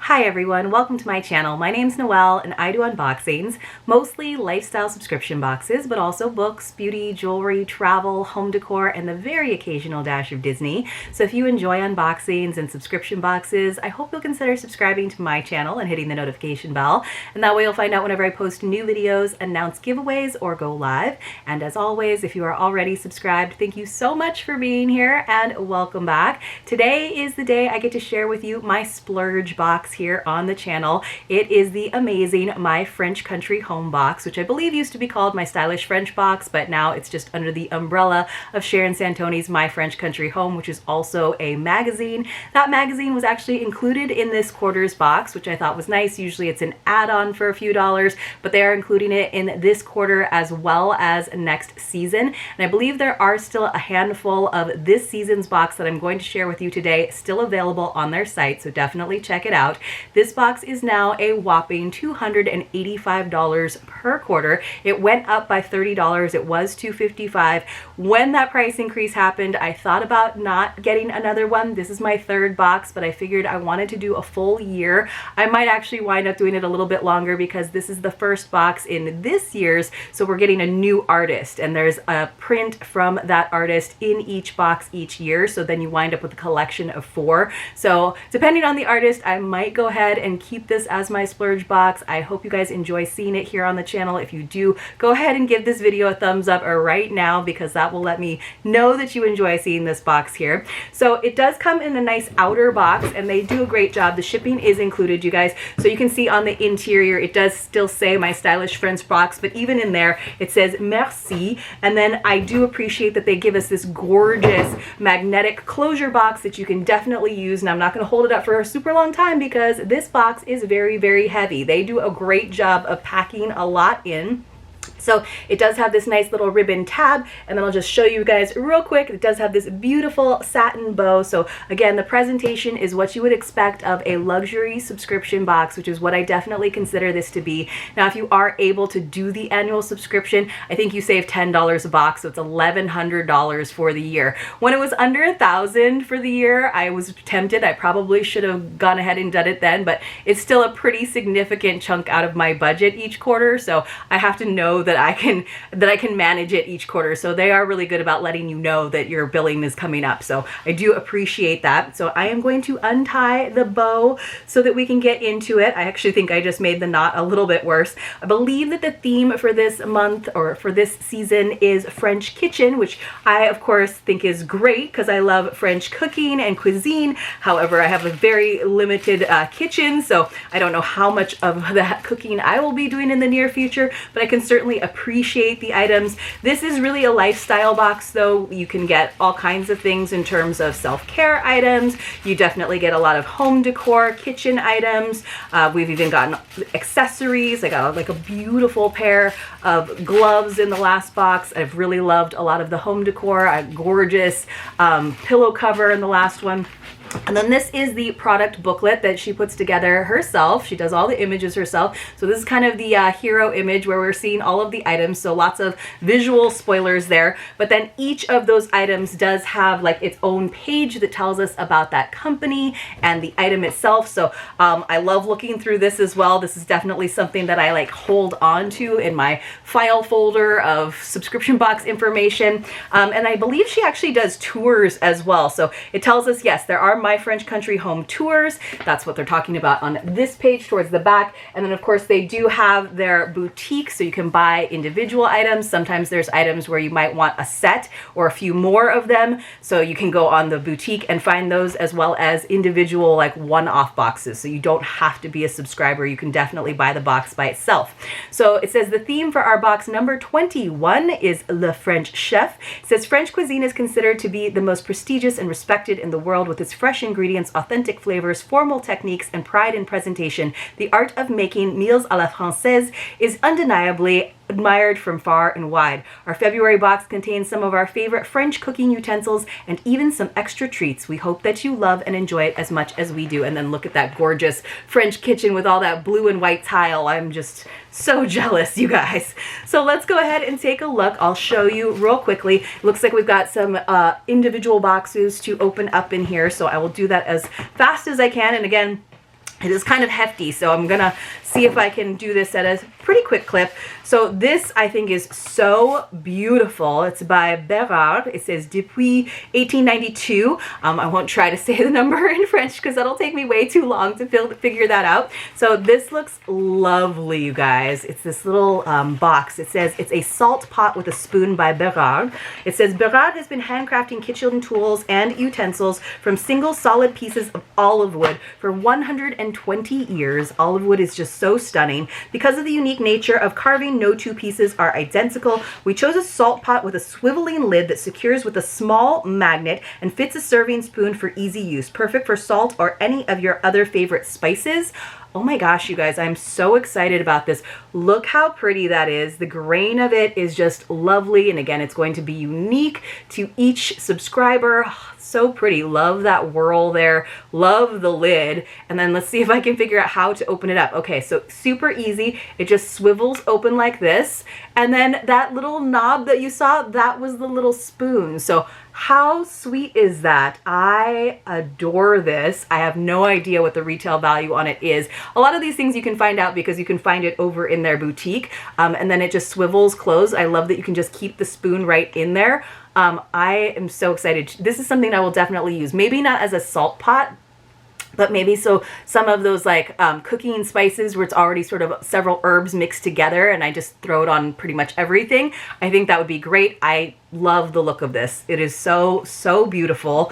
Hi everyone, welcome to my channel. My name's Noelle and I do unboxings, mostly lifestyle subscription boxes, but also books, beauty, jewelry, travel, home decor, and the very occasional dash of Disney. So if you enjoy unboxings and subscription boxes, I hope you'll consider subscribing to my channel and hitting the notification bell. And that way you'll find out whenever I post new videos, announce giveaways, or go live. And as always, if you are already subscribed, thank you so much for being here and welcome back. Today is the day I get to share with you my splurge box here on the channel. It is the amazing My French Country Home box, which I believe used to be called My Stylish French Box, but now it's just under the umbrella of Sharon Santoni's My French Country Home, which is also a magazine. That magazine was actually included in this quarters box, which I thought was nice. Usually it's an add-on for a few dollars, but they are including it in this quarter as well as next season. And I believe there are still a handful of this season's box that I'm going to share with you today still available on their site, so definitely check it out. This box is now a whopping $285 per quarter. It went up by $30. It was $255. When that price increase happened, I thought about not getting another one. This is my third box, but I figured I wanted to do a full year. I might actually wind up doing it a little bit longer because this is the first box in this year's, so we're getting a new artist, and there's a print from that artist in each box each year, so then you wind up with a collection of 4. So depending on the artist, I might go ahead and keep this as my splurge box. I hope you guys enjoy seeing it here on the channel. If you do, go ahead and give this video a thumbs up right now because that will let me know that you enjoy seeing this box here. So it does come in a nice outer box and they do a great job. The shipping is included, you guys. So you can see on the interior, it does still say My Stylish French Box, but even in there, it says merci. And then I do appreciate that they give us this gorgeous magnetic closure box that you can definitely use. And I'm not going to hold it up for a super long time because this box is very, very heavy. They do a great job of packing a lot in. So it does have this nice little ribbon tab, and then I'll just show you guys real quick. It does have this beautiful satin bow. So again, the presentation is what you would expect of a luxury subscription box, which is what I definitely consider this to be. Now, if you are able to do the annual subscription, I think you save $10 a box, so it's $1,100 for the year. When it was under $1,000 for the year, I was tempted. I probably should have gone ahead and done it then, but it's still a pretty significant chunk out of my budget each quarter, so I have to know that I can manage it each quarter. So they are really good about letting you know that your billing is coming up. So I do appreciate that. So I am going to untie the bow so that we can get into it. I actually think I just made the knot a little bit worse. I believe that the theme for this month or for this season is French kitchen, which I of course think is great because I love French cooking and cuisine. However, I have a very limited kitchen, so I don't know how much of that cooking I will be doing in the near future, but I can certainly appreciate the items. This is really a lifestyle box though. You can get all kinds of things in terms of self-care items. You definitely get a lot of home decor, kitchen items. We've even gotten accessories. I got like a beautiful pair of gloves in the last box. I've really loved a lot of the home decor. A gorgeous pillow cover in the last one. And then this is the product booklet that she puts together herself. She does all the images herself. So this is kind of the hero image where we're seeing all of the items. So lots of visual spoilers there. But then each of those items does have like its own page that tells us about that company and the item itself. So I love looking through this as well. This is definitely something that I like hold on to in my file folder of subscription box information. And I believe she actually does tours as well. So it tells us, yes, there are My French Country Home tours. That's what they're talking about on this page towards the back. And then of course they do have their boutique, so you can buy individual items. Sometimes there's items where you might want a set or a few more of them, so you can go on the boutique and find those, as well as individual like one-off boxes. So you don't have to be a subscriber. You can definitely buy the box by itself. So it says the theme for our box number 21 is Le French Chef. It says French cuisine is considered to be the most prestigious and respected in the world. With its fresh ingredients, authentic flavors, formal techniques, and pride in presentation, the art of making meals à la française is undeniably admired from far and wide. Our February box contains some of our favorite French cooking utensils and even some extra treats. We hope that you love and enjoy it as much as we do. And then look at that gorgeous French kitchen with all that blue and white tile. I'm just so jealous, you guys. So let's go ahead and take a look. I'll show you real quickly. It looks like we've got some individual boxes to open up in here, so I will do that as fast as I can. And again, It is kind of hefty, so I'm gonna see if I can do this at a pretty quick clip. So this, I think, is so beautiful. It's by Bérard. It says depuis 1892. I won't try to say the number in French because that'll take me way too long to figure that out. So this looks lovely, you guys. It's this little box. It says it's a salt pot with a spoon by Bérard. It says Bérard has been handcrafting kitchen tools and utensils from single solid pieces of olive wood for 120 years. Olive wood is just so stunning. Because of the unique nature of carving, no two pieces are identical. We chose a salt pot with a swiveling lid that secures with a small magnet and fits a serving spoon for easy use. Perfect for salt or any of your other favorite spices. Oh my gosh, you guys, I'm so excited about this. Look how pretty that is. The grain of it is just lovely. And again, it's going to be unique to each subscriber. Oh, so pretty. Love that whirl there. Love the lid. And then let's see if I can figure out how to open it up. Okay, so super easy. It just swivels open like this. And then that little knob that you saw, that was the little spoon. So how sweet is that? I adore this. I have no idea what the retail value on it is. A lot of these things you can find out because you can find it over in their boutique, and then it just swivels closed. I love that you can just keep the spoon right in there. I am so excited. This is something I will definitely use. Maybe not as a salt pot, but maybe so some of those like cooking spices where it's already sort of several herbs mixed together and I just throw it on pretty much everything. I think that would be great. I love the look of this. It is so, so beautiful.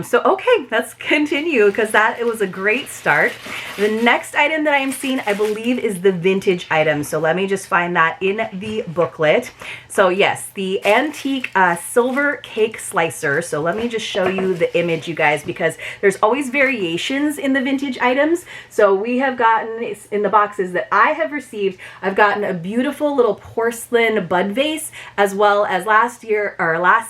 So okay, let's continue because it was a great start. The next item that I'm seeing, I believe, is the vintage item. So let me just find that in the booklet. So yes, the antique silver cake slicer. So let me just show you the image, you guys, because there's always variations in the vintage items. So we have gotten, in the boxes that I have received, I've gotten a beautiful little porcelain bud vase, as well as last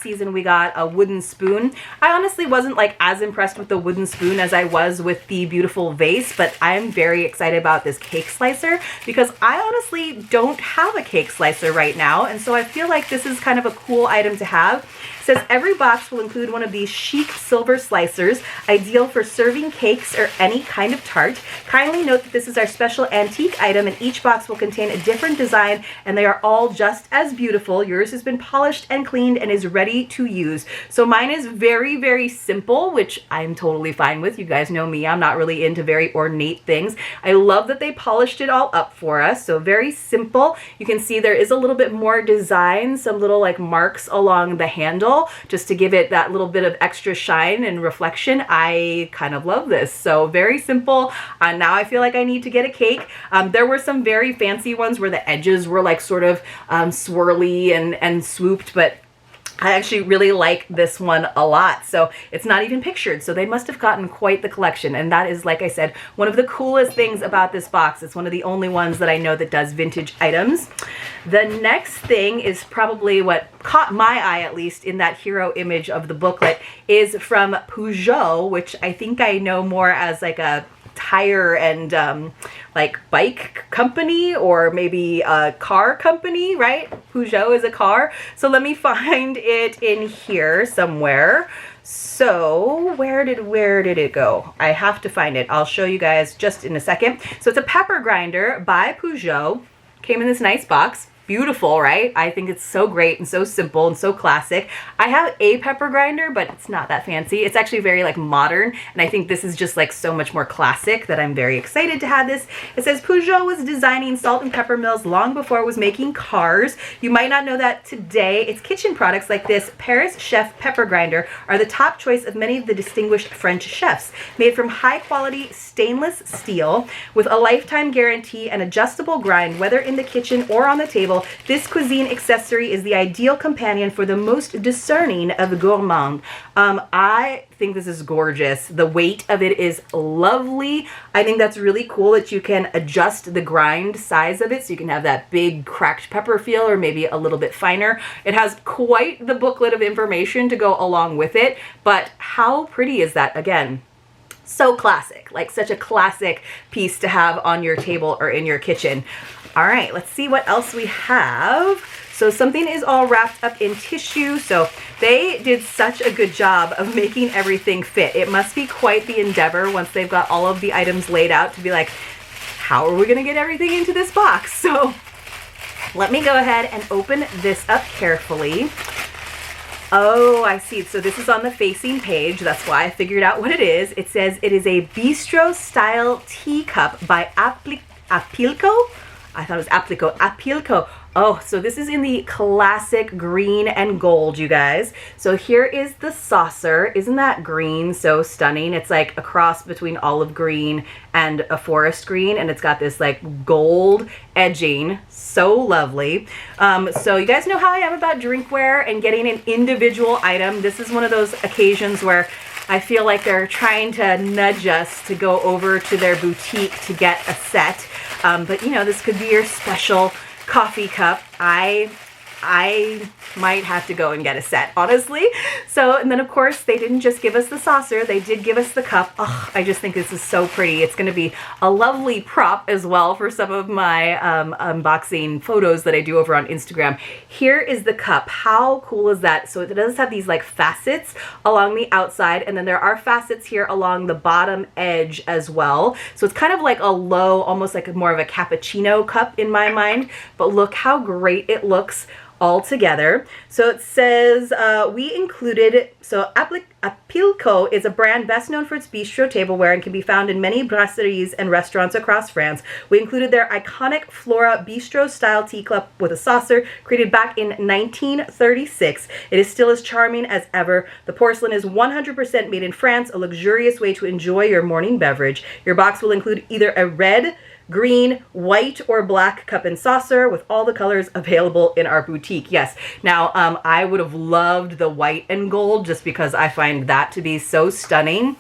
season we got a wooden spoon. I honestly wasn't like as impressed with the wooden spoon as I was with the beautiful vase, but I'm very excited about this cake slicer because I honestly don't have a cake slicer right now, and so I feel like this is kind of a cool item to have. It says every box will include one of these chic silver slicers, ideal for serving cakes or any kind of tart. Kindly note that this is our special antique item and each box will contain a different design and they are all just as beautiful. Yours has been polished and cleaned and is ready to use. So mine is very, very simple, which I'm totally fine with. You guys know me, I'm not really into very ornate things. I love that they polished it all up for us. So very simple. You can see there is a little bit more design, some little like marks along the handle, just to give it that little bit of extra shine and reflection. I kind of love this. So very simple. Now I feel like I need to get a cake. There were some very fancy ones where the edges were like sort of swirly and swooped, but I actually really like this one a lot. So it's not even pictured. So they must have gotten quite the collection. And that is, like I said, one of the coolest things about this box. It's one of the only ones that I know that does vintage items. The next thing is probably what caught my eye, at least in that hero image of the booklet, is from Peugeot, which I think I know more as like a tire and like bike company, or maybe a car company, right? Peugeot is a car. So let me find it in here somewhere. So where did it go? I have to find it. I'll show you guys just in a second. So it's a pepper grinder by Peugeot. Came in this nice box. Beautiful, right? I think it's so great and so simple and so classic. I have a pepper grinder, but it's not that fancy. It's actually very like modern, and I think this is just like so much more classic that I'm very excited to have this. It says Peugeot was designing salt and pepper mills long before it was making cars. You might not know that today. Its kitchen products like this Paris Chef pepper grinder are the top choice of many of the distinguished French chefs. Made from high quality stainless steel with a lifetime guarantee and adjustable grind, whether in the kitchen or on the table, this cuisine accessory is the ideal companion for the most discerning of gourmands. I think this is gorgeous. The weight of it is lovely. I think that's really cool that you can adjust the grind size of it so you can have that big cracked pepper feel or maybe a little bit finer. It has quite the booklet of information to go along with it, but how pretty is that? Again, So classic, like such a classic piece to have on your table or in your kitchen. All right, let's see what else we have. So something is all wrapped up in tissue. So they did such a good job of making everything fit. It must be quite the endeavor once they've got all of the items laid out to be like, how are we gonna get everything into this box? So let me go ahead and open this up carefully. Oh, I see. So this is on the facing page. That's why I figured out what it is. It says it is a bistro style teacup by Apilco. I thought it was Apilco. Apilco. Oh, so this is in the classic green and gold, you guys. So here is the saucer. Isn't that green so stunning? It's like a cross between olive green and a forest green, and it's got this like gold edging. So lovely. So you guys know how I am about drinkware and getting an individual item. This is one of those occasions where I feel like they're trying to nudge us to go over to their boutique to get a set. But you know, this could be your special coffee cup. I might have to go and get a set, honestly. So, and then of course they didn't just give us the saucer, they did give us the cup. Oh, I just think this is so pretty. It's gonna be a lovely prop as well for some of my unboxing photos that I do over on Instagram. Here is the cup. How cool is that? So it does have these like facets along the outside, and then there are facets here along the bottom edge as well. So it's kind of like a low, almost like more of a cappuccino cup in my mind, but look how great it looks all together. So it says we included, so Apilco is a brand best known for its bistro tableware and can be found in many brasseries and restaurants across France. We included their iconic Flora bistro style teacup with a saucer created back in 1936. It is still as charming as ever. The porcelain is 100% made in France, a luxurious way to enjoy your morning beverage. Your box will include either a red, green, white, or black cup and saucer with all the colors available in our boutique. Yes. Now, I would have loved the white and gold just because I find that to be so stunning.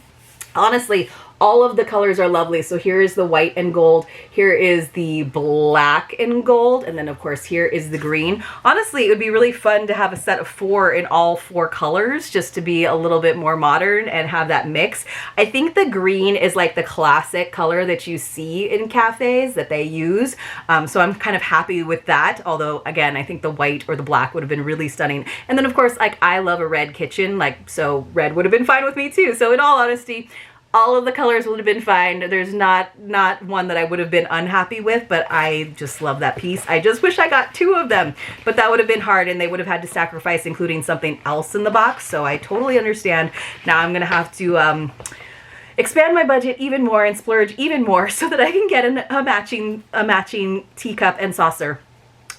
Honestly, all of the colors are lovely. So here is the white and gold. Here is the black and gold. And then of course, here is the green. Honestly, it would be really fun to have a set of 4 in all 4 colors just to be a little bit more modern and have that mix. I think the green is like the classic color that you see in cafes that they use. So I'm kind of happy with that. Although again, I think the white or the black would have been really stunning. And then of course, like I love a red kitchen, like, so red would have been fine with me too. So in all honesty, all of the colors would have been fine. There's not one that I would have been unhappy with, but I just love that piece. I just wish I got 2 of them, but that would have been hard and they would have had to sacrifice including something else in the box. So I totally understand. Now I'm gonna have to expand my budget even more and splurge even more so that I can get a matching teacup and saucer.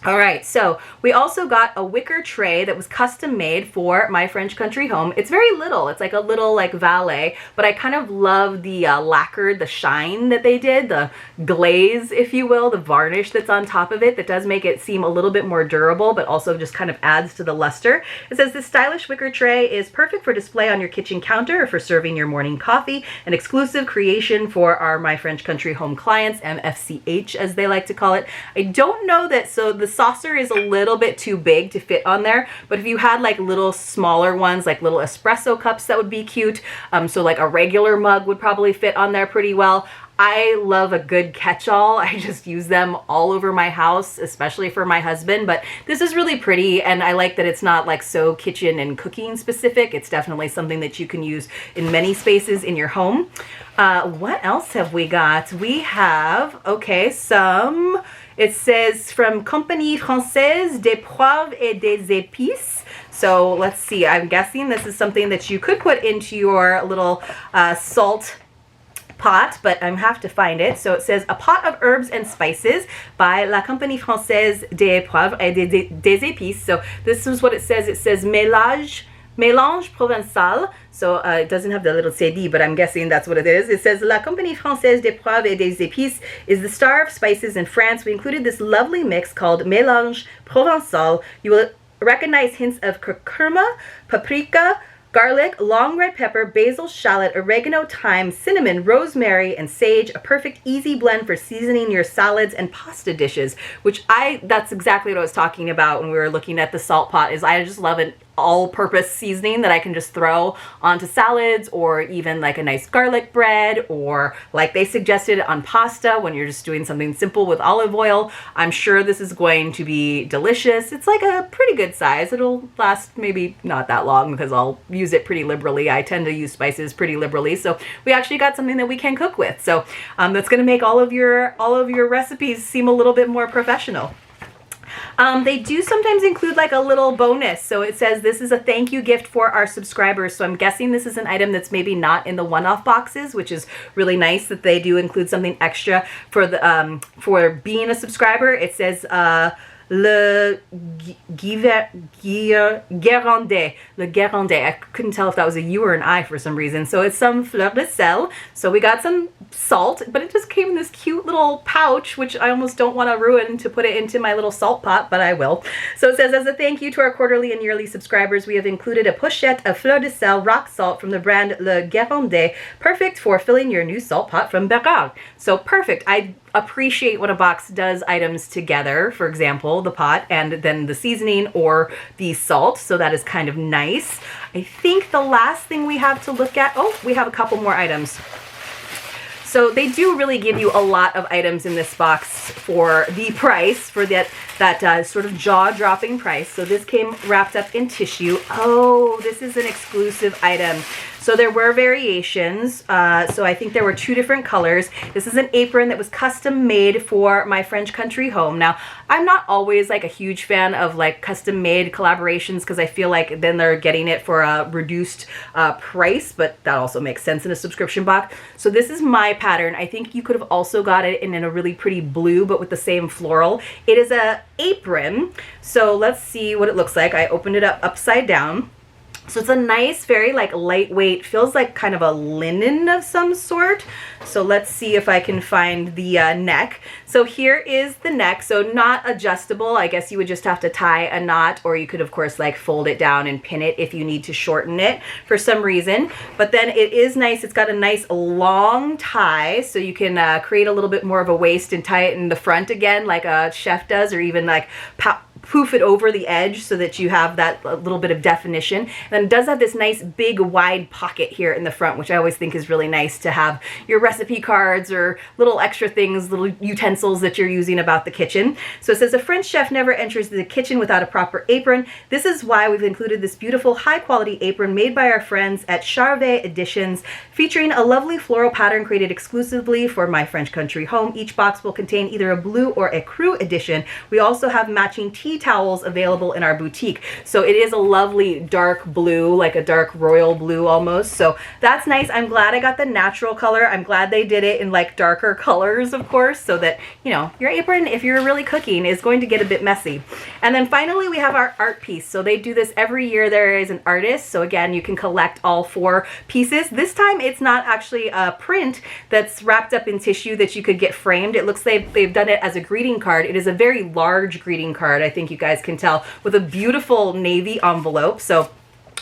All right, so we also got a wicker tray that was custom made for My French Country Home. It's very little, it's like a little like valet, but I kind of love the lacquered, the shine that they did, the glaze, if you will, the varnish that's on top of it that does make it seem a little bit more durable, but also just kind of adds to the luster. It says this stylish wicker tray is perfect for display on your kitchen counter or for serving your morning coffee, an exclusive creation for our My French Country Home clients, MFCH as they like to call it. I don't know that, so the saucer is a little bit too big to fit on there, but if you had like little smaller ones, like little espresso cups, that would be cute. So like a regular mug would probably fit on there pretty well. I love a good catch-all. I just use them all over my house, especially for my husband, but this is really pretty and I like that it's not like so kitchen and cooking specific. It's definitely something that you can use in many spaces in your home. What else have we got? We have, okay, it says from Compagnie Française des Poivres et des Épices. So let's see, I'm guessing this is something that you could put into your little salt pot, but I have to find it. So it says a pot of herbs and spices by La Compagnie Française des Poivres et des Épices. So this is what it says. It says mélange provençal. So it doesn't have the little CD, but I'm guessing that's what it is. It says La Compagnie Française des Poivres et des Épices is the star of spices in France. We included this lovely mix called mélange provençal. You will recognize hints of curcuma, paprika, garlic, long red pepper, basil, shallot, oregano, thyme, cinnamon, rosemary, and sage. A perfect easy blend for seasoning your salads and pasta dishes, which that's exactly what I was talking about when we were looking at the salt pot, is I just love all-purpose seasoning that I can just throw onto salads, or even like a nice garlic bread, or like they suggested on pasta when you're just doing something simple with olive oil. I'm sure this is going to be delicious. It's like a pretty good size. It'll last maybe not that long because I'll use it pretty liberally. I tend to use spices pretty liberally, so we actually got something that we can cook with. So that's going to make all of your recipes seem a little bit more professional. They do sometimes include like a little bonus. So it says this is a thank you gift for our subscribers. So I'm guessing this is an item that's maybe not in the one-off boxes, which is really nice that they do include something extra for the for being a subscriber. It says le Guérande. Le Guérande. I couldn't tell if that was a U or an I for some reason. So it's some fleur de sel. So we got some salt, but it just came in this cute little pouch, which I almost don't want to ruin to put it into my little salt pot, but I will. So it says, as a thank you to our quarterly and yearly subscribers, we have included a pochette of fleur de sel rock salt from the brand Le Guérande, perfect for filling your new salt pot from Bérard. So perfect. I appreciate when a box does items together, for example, the pot and then the seasoning or the salt. So that is kind of nice. I think the last thing we have to look at, oh, we have a couple more items. So they do really give you a lot of items in this box for the price, for that sort of jaw-dropping price. So this came wrapped up in tissue. Oh, this is an exclusive item. So there were variations. So I think there were 2 different colors. This is an apron that was custom made for My French Country Home. Now, I'm not always like a huge fan of like custom made collaborations because I feel like then they're getting it for a reduced price, but that also makes sense in a subscription box. So this is my pattern. I think you could have also got it in a really pretty blue, but with the same floral. It is a apron. So let's see what it looks like. I opened it up upside down. So it's a nice, very like lightweight, feels like kind of a linen of some sort. So let's see if I can find the neck. So here is the neck. So not adjustable. I guess you would just have to tie a knot, or you could of course like fold it down and pin it if you need to shorten it for some reason. But then it is nice. It's got a nice long tie, so you can create a little bit more of a waist and tie it in the front again like a chef does, or even like poof it over the edge so that you have that little bit of definition. And it does have this nice big wide pocket here in the front, which I always think is really nice to have your recipe cards or little extra things, little utensils that you're using about the kitchen. So it says, a French chef never enters the kitchen without a proper apron. This is why we've included this beautiful high quality apron made by our friends at Charvet Editions, featuring a lovely floral pattern created exclusively for My French Country Home. Each box will contain either a blue or a crew edition. We also have matching tea towels available in our boutique. So it is a lovely dark blue, like a dark royal blue almost. So that's nice. I'm glad I got the natural color. I'm glad they did it in like darker colors, of course, so that, you know, your apron, if you're really cooking, is going to get a bit messy. And then finally, we have our art piece. So they do this every year. There is an artist. So again, you can collect all 4 pieces. This time, it's not actually a print that's wrapped up in tissue that you could get framed. It looks like they've done it as a greeting card. It is a very large greeting card, I think you guys can tell, with a beautiful navy envelope. So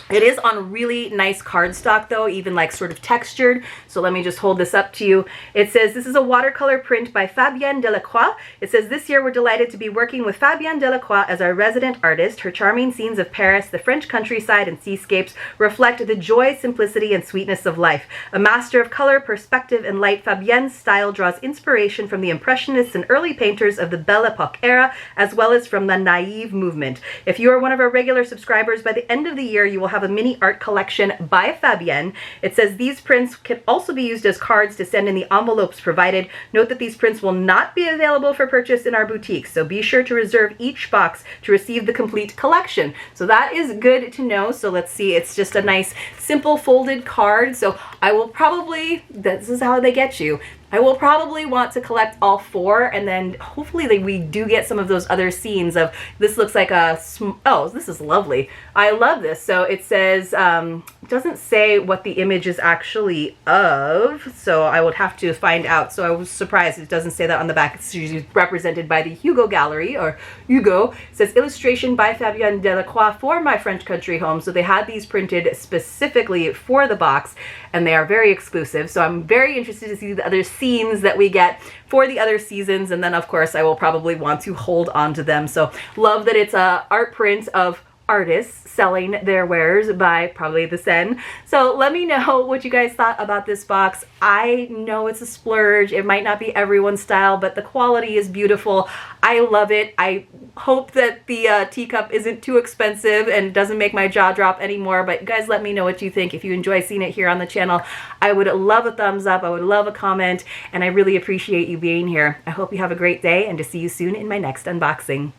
it is on really nice cardstock though, even like sort of textured. So let me just hold this up to you. It says, this is a watercolor print by Fabienne Delacroix. It says, this year we're delighted to be working with Fabienne Delacroix as our resident artist. Her charming scenes of Paris, the French countryside and seascapes reflect the joy, simplicity, and sweetness of life. A master of color, perspective, and light, Fabienne's style draws inspiration from the Impressionists and early painters of the Belle Epoque era, as well as from the Naive movement. If you are one of our regular subscribers, by the end of the year, you will have a mini art collection by Fabienne. It says these prints can also be used as cards to send in the envelopes provided. Note that these prints will not be available for purchase in our boutique, so be sure to reserve each box to receive the complete collection. So that is good to know. So let's see, it's just a nice simple folded card. So I will probably, this is how they get you. I will probably want to collect all 4, and then hopefully we do get some of those other scenes of, this looks like a, oh, this is lovely. I love this. So it says, it doesn't say what the image is actually of, so I would have to find out. So I was surprised it doesn't say that on the back. It's usually represented by the Hugo Gallery, or Hugo. It says illustration by Fabienne Delacroix for My French Country Home. So they had these printed specifically for the box, and they are very exclusive. So I'm very interested to see the other scenes that we get for the other seasons, and then of course I will probably want to hold on to them. So love that it's a art print of artists selling their wares by probably the Sen. So let me know what you guys thought about this box. I know it's a splurge. It might not be everyone's style, but the quality is beautiful. I love it. I hope that the teacup isn't too expensive and doesn't make my jaw drop anymore, but guys, let me know what you think. If you enjoy seeing it here on the channel, I would love a thumbs up. I would love a comment, and I really appreciate you being here. I hope you have a great day and to see you soon in my next unboxing.